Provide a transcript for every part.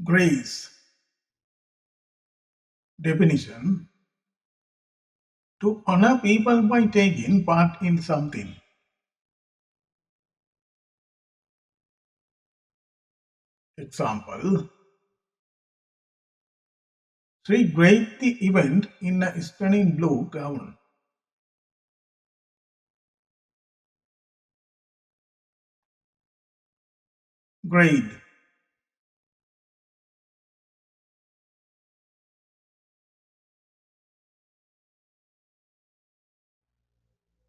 Grace. Definition: to honor people by taking part in something. Example: she graced the event in a stunning blue gown. Grade.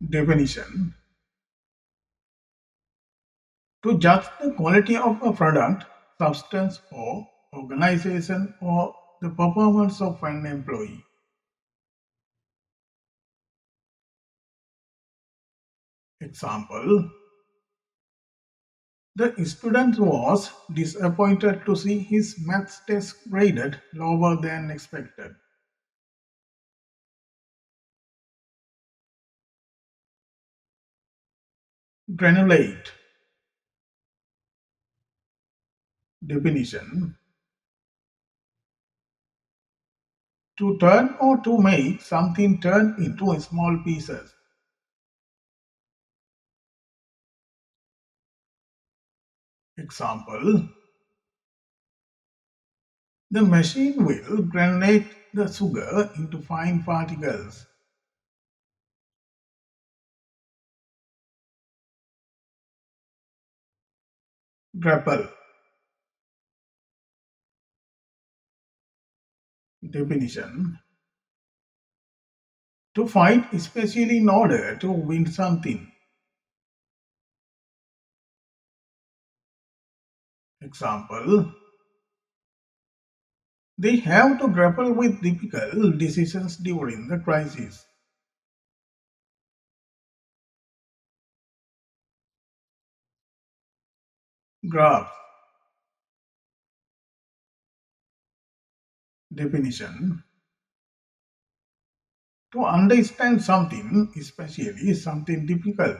Definition: to judge the quality of a product, substance, or organization, or the performance of an employee. Example: the student was disappointed to see his maths test graded lower than expected. Granulate. Definition: to turn or to make something turn into small pieces. Example: the machine will granulate the sugar into fine particles. Grapple. Definition: to fight especially in order to win something. Example: they have to grapple with difficult decisions during the crisis. Graph. Definition: to understand something, especially something difficult.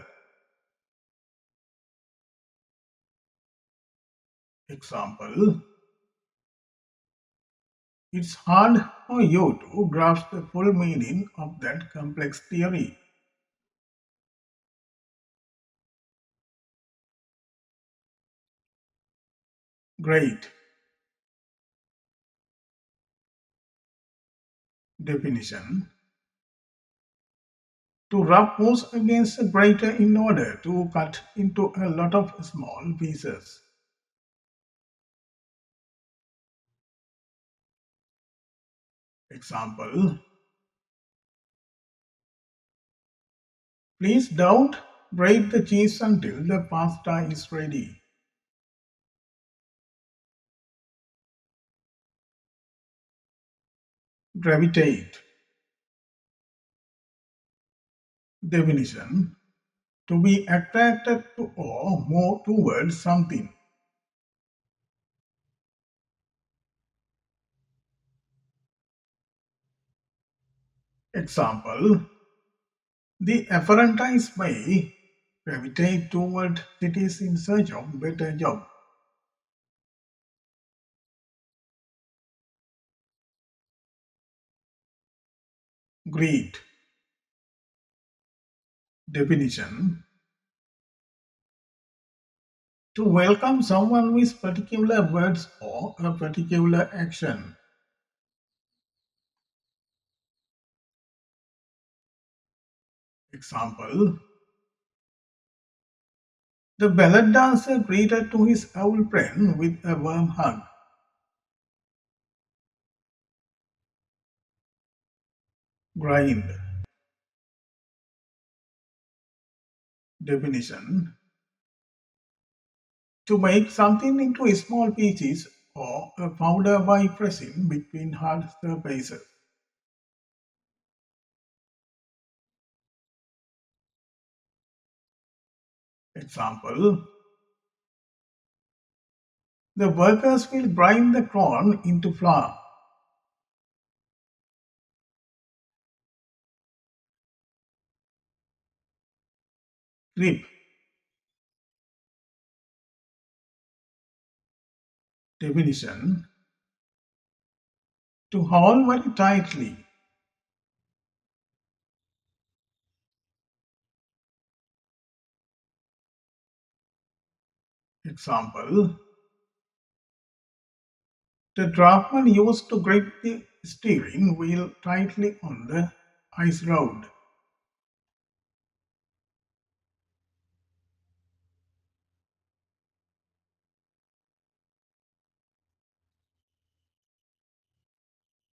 Example: it's hard for you to grasp the full meaning of that complex theory. Grate. Definition: to rub force against a grater in order to cut into a lot of small pieces. Example: please don't grate the cheese until the pasta is ready. Gravitate. Definition: to be attracted to or move towards something. Example: the apprentice may gravitate toward cities in search of better job. Greet. Definition: to welcome someone with particular words or a particular action. Example: the ballet dancer greeted to his old friend with a warm hug. Grind. Definition: to make something into small pieces or a powder by pressing between hard surfaces. Example: the workers will grind the corn into flour. Grip. Definition: To hold very tightly. Example, the draftman used to grip the steering wheel tightly on the ice road.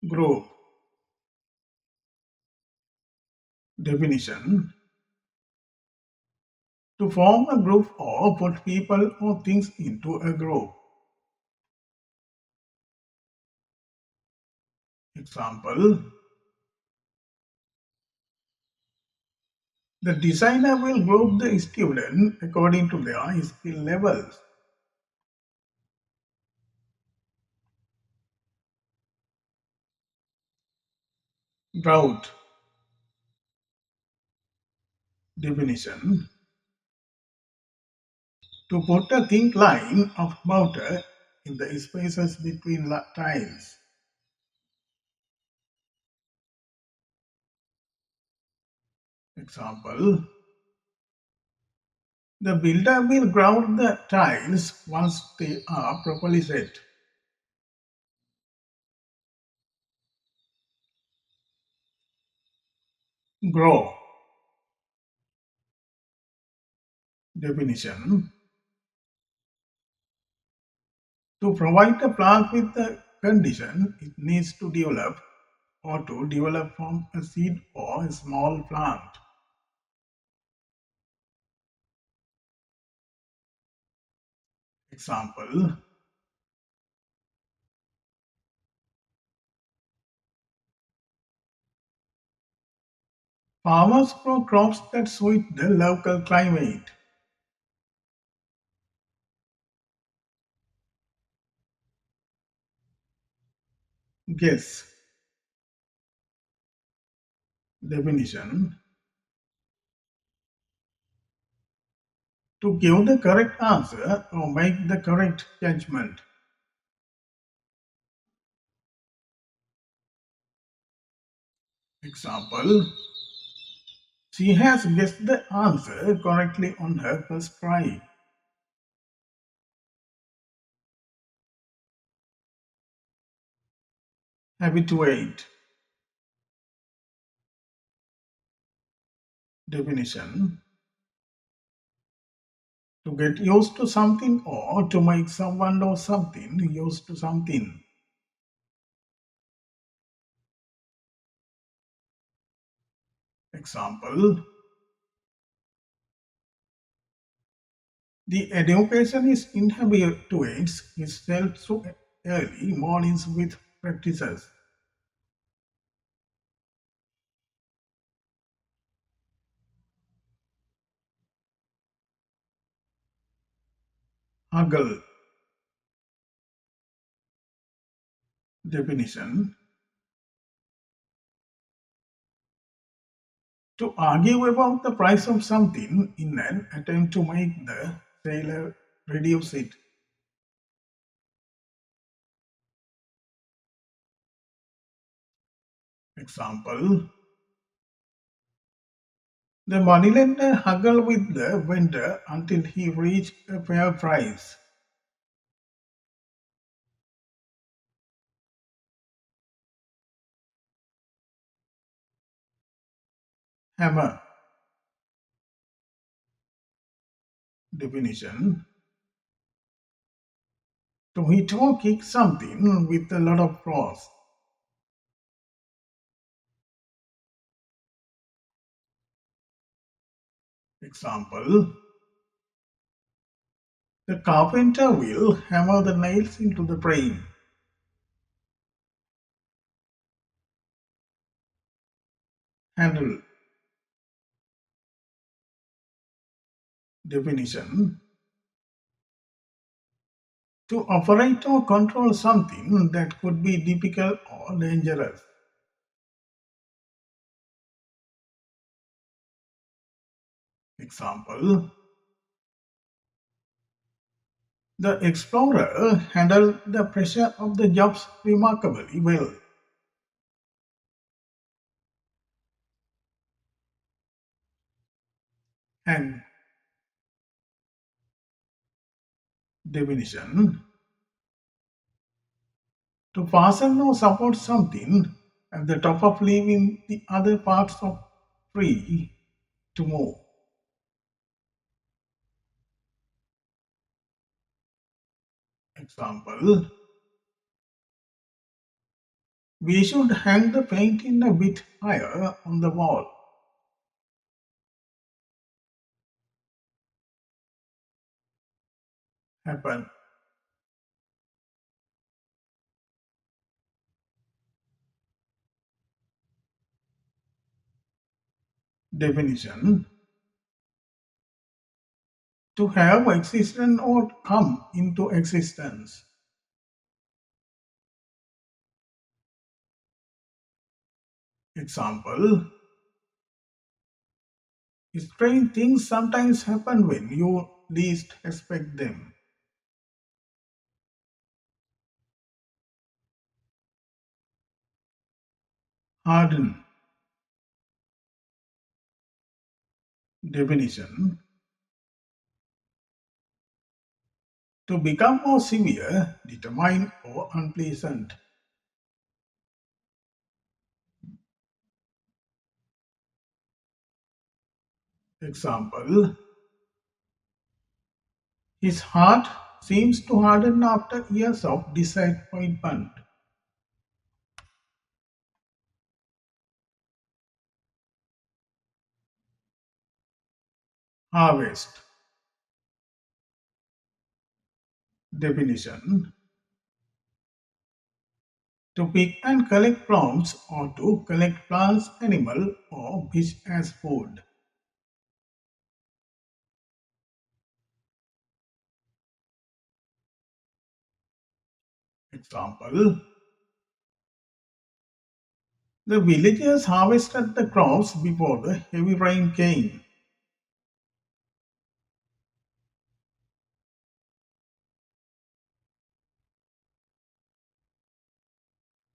Group. Definition. To form a group or put people or things into a group. Example, the designer will group the students according to their skill levels. Grout. Definition. To put a thin line of mortar in the spaces between tiles. Example, the builder will grout the tiles once they are properly set. Grow. Definition. To provide a plant with the condition it needs to develop or to develop from a seed or a small plant. Example, farmers grow crops that suit the local climate. Guess. Definition. To give the correct answer or make the correct judgment. Example, she has guessed the answer correctly on her first try. Habituate. Definition. To get used to something or to make someone or something used to something. Example, the educationist inhabituates himself through early mornings with practices. Haggle. Definition. To argue about the price of something in an attempt to make the seller reduce it. Example, the moneylender haggled with the vendor until he reached a fair price. Hammer. Definition. To hit or kick something with a lot of force. Example, the carpenter will hammer the nails into the frame. Handle. Definition. To operate or control something that could be difficult or dangerous. Example, the explorer handled the pressure of the jobs remarkably well. And definition: to fasten or support something at the top of leaving the other parts of free to move. Example: we should hang the painting a bit higher on the wall. Happen. Definition: to have existence or come into existence. Example: strange things sometimes happen when you least expect them. Harden. Definition: to become more severe, determined, or unpleasant. Example: his heart seems to harden after years of disappointment. Harvest. Definition: to pick and collect plants or to collect plants, animal, or fish as food. Example: the villagers harvested the crops before the heavy rain came.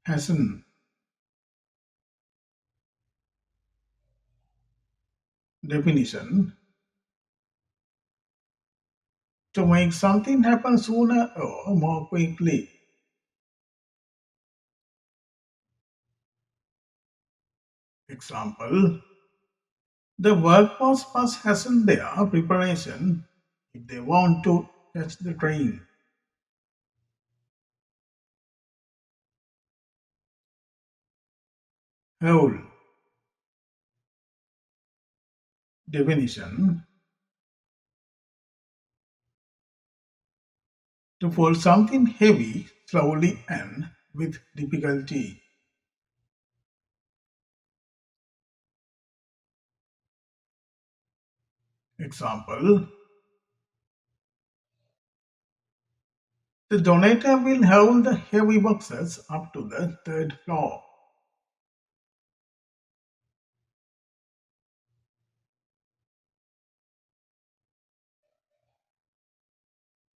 Hasten. Definition: to make something happen sooner or more quickly. Example: the workforce must hasten their preparation if they want to catch the train. Whole. Definition: to fold something heavy slowly and with difficulty. Example: the donator will hold the heavy boxes up to the third floor.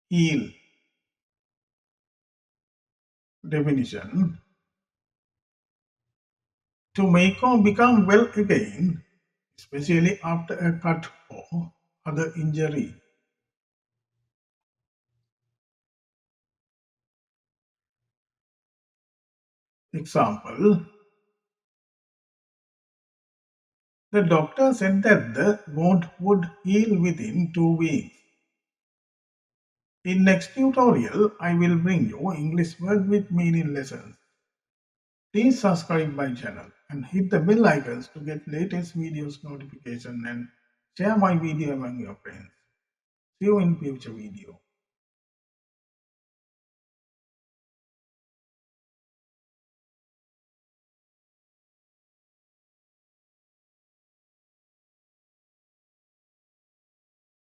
Heal. Definition: to make or become well again, especially after a cut or other injury. Example: the doctor said that the wound would heal within 2 weeks. In next tutorial, I will bring you English word with meaning lessons. Please subscribe my channel and hit the bell icons to get latest videos notification and share my video among your friends. See you in future video.